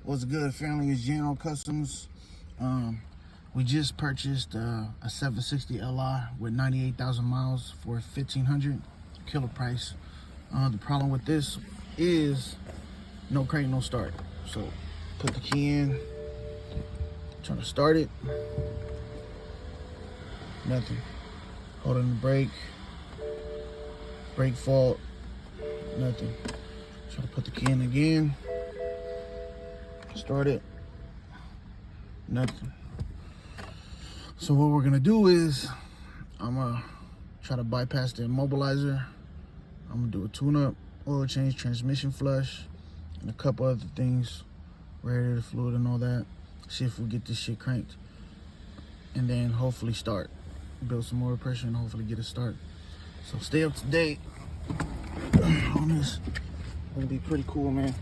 What's good, family? It's General Customs. We just purchased a 760 Li with 98,000 miles for $1,500 killer price. The problem with this is no crank, no start. So put the key in, trying to start it, nothing. Holding the brake fault, nothing. Try to put the key in again, start it, nothing. So what we're gonna do is I'm gonna try to bypass the immobilizer. I'm gonna do a tune-up, oil change, transmission flush, and a couple other things, radiator fluid and all that. See if we get this shit cranked, and then hopefully start, build some more pressure, and hopefully get a start. So stay up to date on this. It'll be pretty cool, man.